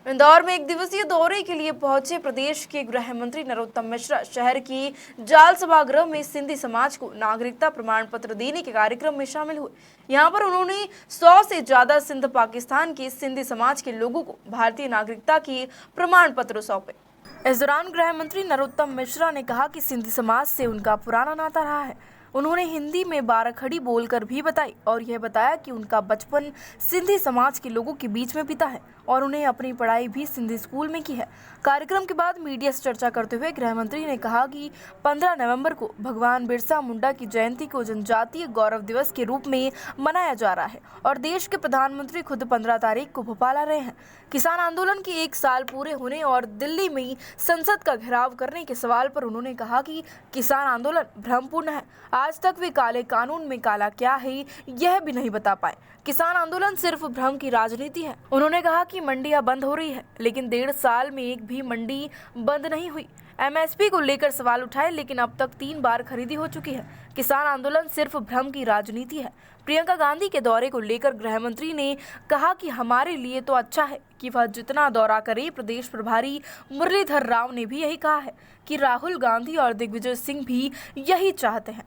इंदौर में एक दिवसीय दौरे के लिए पहुंचे प्रदेश के गृह मंत्री नरोत्तम मिश्रा शहर की जाल सभागृह में सिंधी समाज को नागरिकता प्रमाण पत्र देने के कार्यक्रम में शामिल हुए। यहां पर उन्होंने 100 से ज्यादा सिंध पाकिस्तान के सिंधी समाज के लोगों को भारतीय नागरिकता के प्रमाण पत्र सौंपे। इस दौरान गृह मंत्री नरोत्तम मिश्रा ने कहा कि सिंधी समाज से उनका पुराना नाता रहा है। उन्होंने हिंदी में बाराखड़ी बोलकर भी बताई और यह बताया कि उनका बचपन सिंधी समाज के लोगों के बीच में बीता है और उन्हें अपनी पढ़ाई भी सिंधी स्कूल में की है। कार्यक्रम के बाद मीडिया से चर्चा करते हुए गृह मंत्री ने कहा कि 15 नवंबर को भगवान बिरसा मुंडा की जयंती को जनजातीय गौरव दिवस के रूप में मनाया जा रहा है और देश के प्रधानमंत्री खुद 15 तारीख को भोपाल आ रहे हैं। किसान आंदोलन के 1 साल पूरे होने और दिल्ली में संसद का घेराव करने के सवाल पर उन्होंने कहा कि किसान आंदोलन भ्रमपूर्ण है। आज तक वे काले कानून में काला क्या है यह भी नहीं बता पाए। किसान आंदोलन सिर्फ भ्रम की राजनीति है। उन्होंने कहा कि मंडियां बंद हो रही है, लेकिन 1.5 साल में एक भी मंडी बंद नहीं हुई। एमएसपी को लेकर सवाल उठाए, लेकिन अब तक 3 बार खरीदी हो चुकी है। किसान आंदोलन सिर्फ भ्रम की राजनीति है। प्रियंका गांधी के दौरे को लेकर गृह मंत्री ने कहा कि हमारे लिए तो अच्छा है कि वह जितना दौरा करे। प्रदेश प्रभारी मुरलीधर राव ने भी यही कहा है कि राहुल गांधी और दिग्विजय सिंह भी यही चाहते हैं।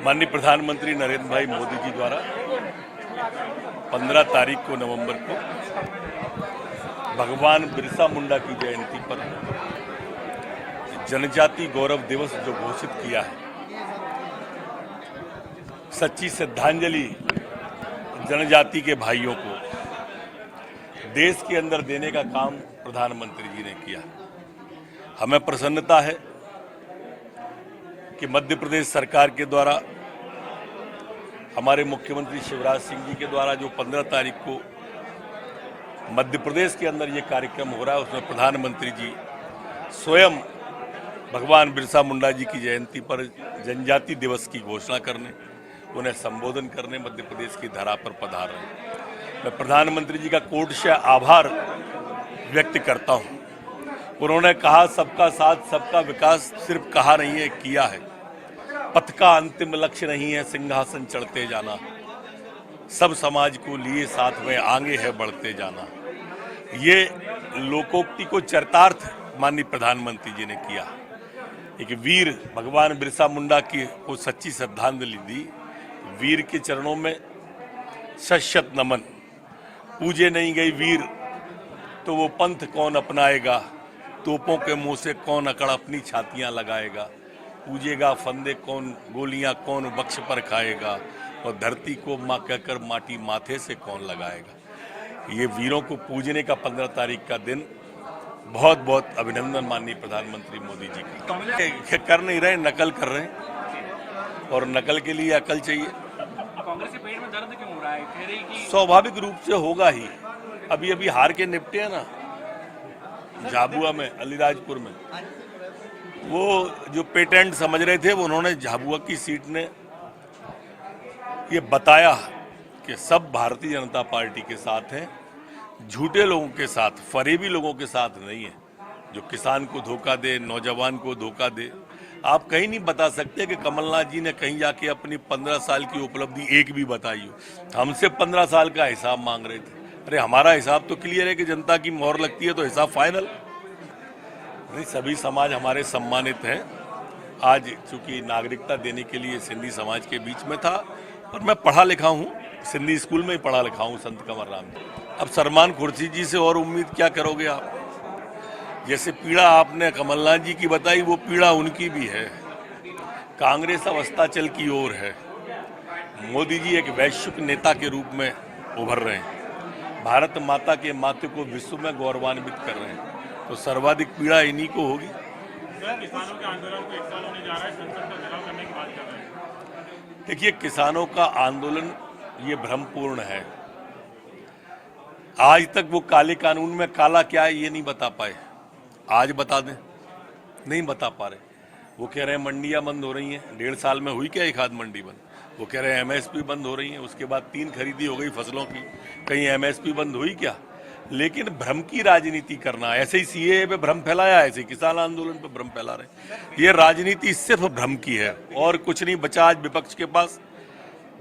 माननीय प्रधानमंत्री नरेंद्र भाई मोदी जी द्वारा 15 तारीख को नवंबर को भगवान बिरसा मुंडा की जयंती पर जनजाति गौरव दिवस जो घोषित किया है, सच्ची श्रद्धांजलि जनजाति के भाइयों को देश के अंदर देने का काम प्रधानमंत्री जी ने किया। हमें प्रसन्नता है कि मध्य प्रदेश सरकार के द्वारा हमारे मुख्यमंत्री शिवराज सिंह जी के द्वारा जो 15 तारीख को मध्य प्रदेश के अंदर ये कार्यक्रम हो रहा है, उसमें प्रधानमंत्री जी स्वयं भगवान बिरसा मुंडा जी की जयंती पर जनजाति दिवस की घोषणा करने, उन्हें संबोधन करने मध्य प्रदेश की धरा पर पधार रहे हैं। मैं प्रधानमंत्री जी का कोटि से आभार व्यक्त करता हूँ। उन्होंने कहा सबका साथ सबका विकास सिर्फ कहा नहीं है, किया है। पथ का अंतिम लक्ष्य नहीं है सिंहासन चढ़ते जाना, सब समाज को लिए साथ में आगे है बढ़ते जाना। ये लोकोक्ति को चरितार्थ माननीय प्रधानमंत्री जी ने किया। एक वीर भगवान बिरसा मुंडा की को सच्ची श्रद्धांजलि दी। वीर के चरणों में शत नमन। पूजे नहीं गई वीर तो वो पंथ कौन अपनाएगा, तोपों के मुंह से कौन अकड़ अपनी छातियां लगाएगा। पूजेगा फंदे कौन, गोलियां कौन बख्श पर खाएगा, और धरती को माँ कहकर माटी माथे से कौन लगाएगा। ये वीरों को पूजने का 15 तारीख का दिन बहुत बहुत अभिनंदन माननीय प्रधानमंत्री मोदी जी का। कर नहीं रहे, नकल कर रहे हैं और नकल के लिए अकल चाहिए। कांग्रेस के पेट में दर्द क्यों हो रहा है? कह रही कि स्वाभाविक रूप से होगा ही। अभी अभी हार के निपटे हैं ना झाबुआ में, अलीराजपुर में। वो जो पेटेंट समझ रहे थे, वो उन्होंने झाबुआ की सीट ने ये बताया कि सब भारतीय जनता पार्टी के साथ हैं, झूठे लोगों के साथ, फरेबी लोगों के साथ नहीं है, जो किसान को धोखा दे, नौजवान को धोखा दे। आप कहीं नहीं बता सकते कि कमलनाथ जी ने कहीं जाके अपनी 15 साल की उपलब्धि एक भी बताई हो। हमसे 15 साल का हिसाब मांग रहे थे। अरे हमारा हिसाब तो क्लियर है कि जनता की मोहर लगती है तो हिसाब फाइनल। नहीं, सभी समाज हमारे सम्मानित हैं। आज चूंकि नागरिकता देने के लिए सिंधी समाज के बीच में था, और मैं पढ़ा लिखा हूँ, सिंधी स्कूल में ही पढ़ा लिखा हूँ संत कंवर राम जी। अब सलमान खुर्शी जी से और उम्मीद क्या करोगे आप? जैसे पीड़ा आपने कमलनाथ जी की बताई, वो पीड़ा उनकी भी है। कांग्रेस अब अस्ताचल की ओर है। मोदी जी एक वैश्विक नेता के रूप में उभर रहे हैं, भारत माता के माथे को विश्व में गौरवान्वित कर रहे हैं, तो सर्वाधिक पीड़ा इन्हीं को होगी। किसानों के आंदोलन को 1 साल होने जा रहा है, संसद का घेराव करने की बात कर रहे हैं। देखिए, किसानों का आंदोलन ये भ्रमपूर्ण है। आज तक वो काले कानून में काला क्या है ये नहीं बता पाए। आज बता दें, नहीं बता पा रहे। वो कह रहे हैं मंडियां बंद हो रही हैं। 1.5 साल में हुई क्या एक आध मंडी बंद? वो कह रहे हैं एमएसपी बंद हो रही है, उसके बाद 3 खरीदी हो गई फसलों की, कहीं एमएसपी बंद हुई क्या? लेकिन भ्रम की राजनीति करना, ऐसे ही सीएए पे भ्रम फैलाया, ऐसे ही किसान आंदोलन पे भ्रम फैला रहे। ये राजनीति सिर्फ भ्रम की है और कुछ नहीं बचा आज विपक्ष के पास।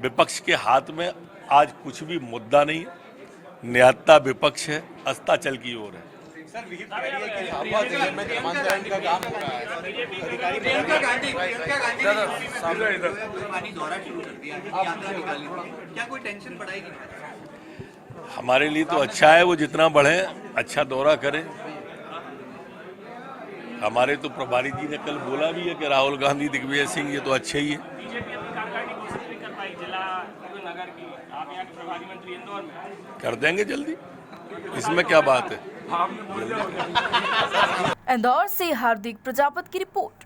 विपक्ष के हाथ में आज कुछ भी मुद्दा नहीं है, निहत्ता विपक्ष है, अस्ताचल की ओर है। सर विहित कह रही है कि झाबुआ जिले में नामांतरण का काम हो रहा है। अधिकारी प्रियंका गांधी दौरा शुरू कर दिया है, यात्रा निकाली थी, क्या कोई टेंशन बढ़ाएगी? हमारे लिए तो अच्छा है, वो जितना बढ़े अच्छा दौरा करें। हमारे तो प्रभारी जी ने कल बोला भी है कि राहुल गांधी, दिग्विजय सिंह ये तो अच्छे ही है। बीजेपी अपनी कारकर्दगी की कोशिश नहीं कर पाई जिला नगर की, आप यहाँ के प्रभारी मंत्री इंदौर में कर देंगे जल्दी, इसमें क्या बात है। इंदौर से हार्दिक प्रजापति की रिपोर्ट।